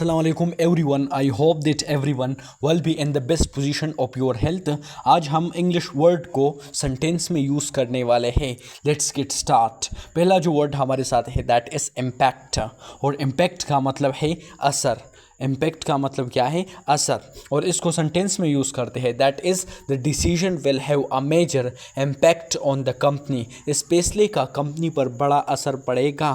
Assalamualaikum everyone. I hope that everyone will be in the best position of your health. आज हम English word को sentence में use करने वाले हैं. Let's get start. पहला जो वर्ड हमारे साथ है दैट इज़ इम्पैक्ट. और इम्पैक्ट का मतलब है असर. इम्पैक्ट का मतलब क्या है? असर. और इसको सेंटेंस में यूज़ करते हैं that is the decision will have a major impact on the company. इस फैसले का कंपनी पर बड़ा असर पड़ेगा.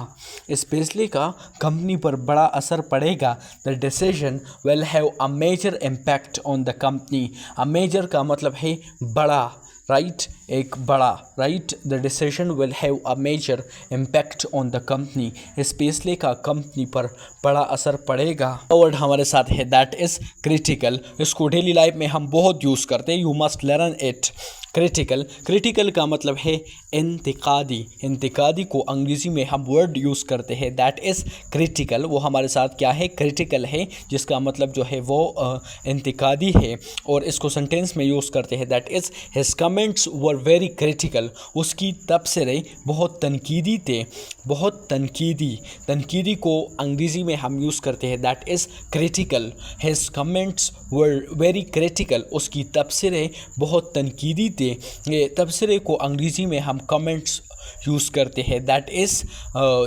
इस फैसले का कंपनी पर बड़ा असर पड़ेगा. The decision will have a major impact on the company. A major का मतलब है बड़ा, राइट, एक बड़ा, right. The decision will have a major impact on the company. इस फैसले का कंपनी पर बड़ा असर पड़ेगा. वर्ड हमारे साथ है दैट इज़ क्रिटिकल. इसको डेली लाइफ में हम बहुत यूज़ करते हैं. You must learn it. Critical. Critical का मतलब है इंतकादी. इंतकादी को अंग्रेज़ी में हम वर्ड यूज़ करते हैं दैट इज़ क्रिटिकल. वो हमारे साथ क्या है? क्रिटिकल है, जिसका मतलब जो है वो इंतकादी है. और इसको सेंटेंस में यूज़ करते हैं that is his comments were very critical. उसकी तबसरे बहुत तनकीदी थे. बहुत तनकीदी. तनकीदी को अंग्रेज़ी में हम यूज़ करते हैं that is critical. His comments were very critical. उसकी तबसरे बहुत तनकीदी थे. ये तबसरे को अंग्रेज़ी में हम कमेंट्स यूज़ करते हैं दैट इज़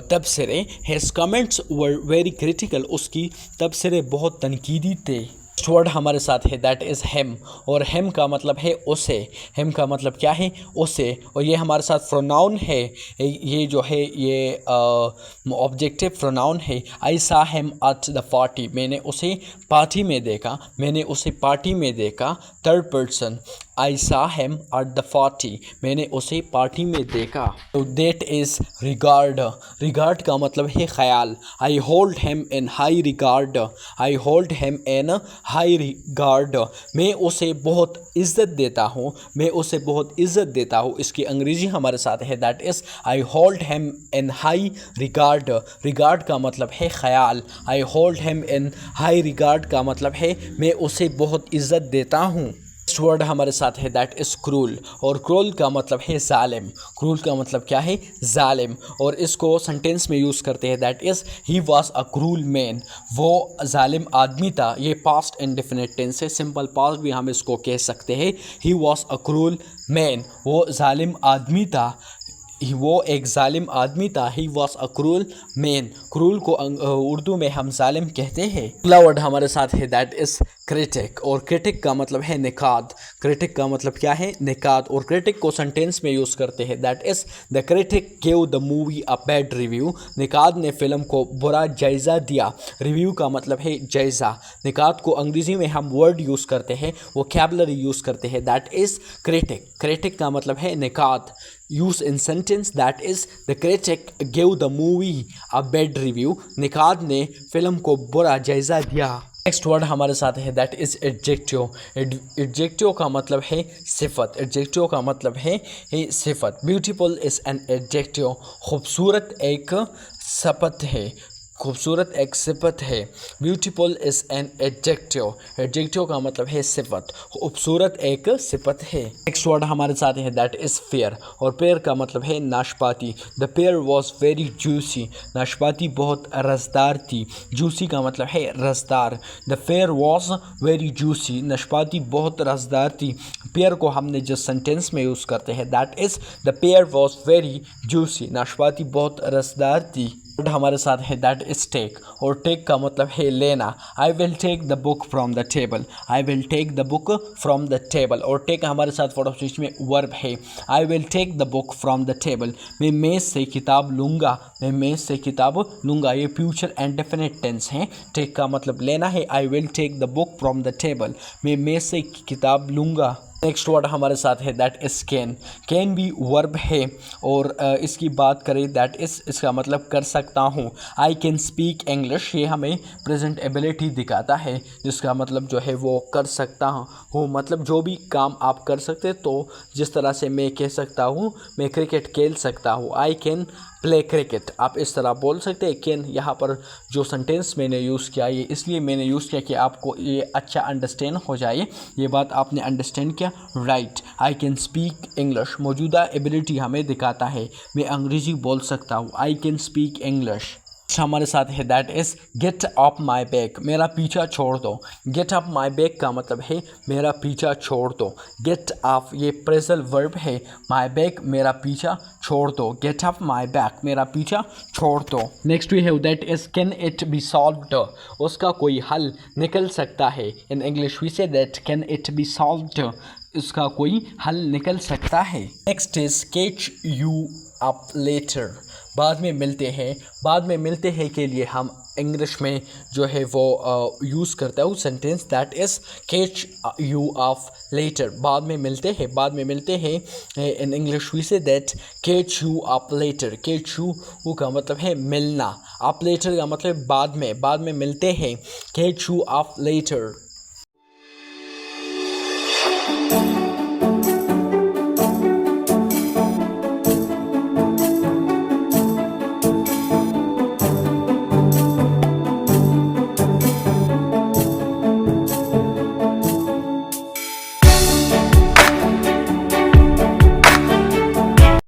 तबसरे. His comments were very critical. उसकी तबसरे बहुत तनकीदी थे. नेक्स्ट वर्ड हमारे साथ है दैट इज़ हिम. और हिम का मतलब है उसे. हिम का मतलब क्या है? उसे. और ये हमारे साथ प्रोनाउन है. ये जो है ये ऑब्जेक्टिव प्रोनाउन है. आई सा हिम एट द पार्टी. मैंने उसे पार्टी में देखा. मैंने उसे पार्टी में देखा. Third person. आई सा हिम एट द पार्टी. मैंने उसे पार्टी में देखा. तो दैट इज़ रिगार्ड. रिगार्ड का मतलब है ख्याल. I hold him in high regard. I hold him in high regard. मैं उसे बहुत इज़्ज़त देता हूँ. मैं उसे बहुत इज़्ज़त देता हूँ. इसकी अंग्रेज़ी हमारे साथ है that is I hold him in high regard. Regard का मतलब है ख्याल. I hold him in high regard का मतलब है मैं उसे बहुत इज़्ज़त देता हूँ. नेक्स्ट वर्ड हमारे साथ है दैट इज़ क्रूल. और क्रूल का मतलब है जालिम. क्रूल का मतलब क्या है? जालिम. और इसको सेंटेंस में यूज़ करते हैं that is he was a cruel man. वो जालिम आदमी था. ये पास्ट इंडेफिनिट टेंस है. सिंपल पास्ट भी हम इसको कह सकते हैं. He was a cruel man. वो जालिम आदमी था. वो एक जालिम आदमी था. He was a cruel man. Cruel को उर्दू में हम जालिम कहते हैं. अगला वर्ड हमारे साथ है दैट इज़ क्रिटिक. और क्रिटिक का मतलब है निकाद. क्रिटिक का मतलब क्या है? निकाद. और क्रिटिक को सेंटेंस में यूज़ करते हैं that is the critic gave the movie a bad review. निकाद ने फिल्म को बुरा जायज़ा दिया. रिव्यू का मतलब है जायज़ा. निकाद को अंग्रेज़ी में हम वर्ड यूज़ करते हैं, वोकैबुलरी यूज़ करते हैं दैट इज़ क्रिटिक. क्रिटिक का मतलब है निकाद. Use in sentence that is the critic gave the movie a bad review. निकाद ने फिल्म को बुरा जायज़ा दिया. नेक्स्ट वर्ड हमारे साथ है दैट इज़ एडजेक्टिव. एडजेक्टिव का मतलब है सिफत. एडजेक्टिव का मतलब है सिफत. Beautiful is an adjective. खूबसूरत एक सिफत है. खूबसूरत एक सिफत है. Beautiful is an adjective. Adjective का मतलब है सिफत. खूबसूरत एक सिफत है. नेक्स्ट वर्ड हमारे साथ है दैट इज़ पेयर. और पेयर का मतलब है नाशपाती. The pear was very juicy. नाशपाती बहुत रसदार थी. जूसी का मतलब है रसदार. The pear was very juicy. नाशपाती बहुत रसदार थी. पेयर को हमने जिस सेंटेंस में यूज़ करते हैं that is the pear was very juicy. नाशपाती बहुत रसदार थी. वर्ड हमारे साथ है दैट इज़ टेक. और टेक का मतलब है लेना. I will take the book from the table. I will take the book from the table. और टेक हमारे साथ वर्ड ऑफ स्पीच में वर्ब है. I will take the book from the table. मैं मेज़ से किताब लूँगा. मैं मेज़ से किताब लूँगा. ये फ्यूचर इंडेफिनिट टेंस है. टेक का मतलब लेना है. I will take the book from the table. मैं मेज़ से किताब लूँगा. नेक्स्ट वर्ड हमारे साथ है दैट इज़ कैन. कैन भी वर्ब है. और इसकी बात करें दैट इज़ इसका मतलब कर सकता हूँ. I can speak English. ये हमें प्रेजेंट एबिलिटी दिखाता है, जिसका मतलब जो है वो कर सकता हूँ. मतलब जो भी काम आप कर सकते. तो जिस तरह से मैं कह सकता हूँ मैं क्रिकेट खेल सकता हूँ. I can play cricket. आप इस तरह बोल सकते हैं. कैन यहाँ पर जो सेंटेंस मैंने यूज़ किया ये इसलिए मैंने यूज़ किया कि आपको ये अच्छा अंडरस्टैंड हो जाए. ये बात आपने अंडरस्टैंड किया. Right. I can speak English. मौजूदा एबिलिटी हमें दिखाता है. मैं अंग्रेज़ी बोल सकता हूँ. I can speak English. हमारे साथ है that is gate of my back, मेरा पीछा छोड़ दो। गेट ऑफ माई बैक का मतलब है मेरा पीछा छोड़ दो। गेट ऑफ ये प्रेजेंट वर्ब है, माई बैक मेरा पीछा छोड़ दो। गेट ऑफ माई बैक मेरा पीछा छोड़ दो। Next we have that is can it be solved, उसका कोई हल निकल सकता है। In English we say that can it be solved, उसका कोई हल निकल सकता है। Next is catch you up later, बाद में मिलते हैं। बाद में मिलते हैं के लिए हम इंग्लिश में जो है वो यूज़ करता है sentence that is catch you up later, बाद में मिलते हैं। बाद में मिलते हैं in English we say that catch you up later. Catch you का मतलब है मिलना, अप लेटर का मतलब बाद में मिलते हैं। Catch you up letter.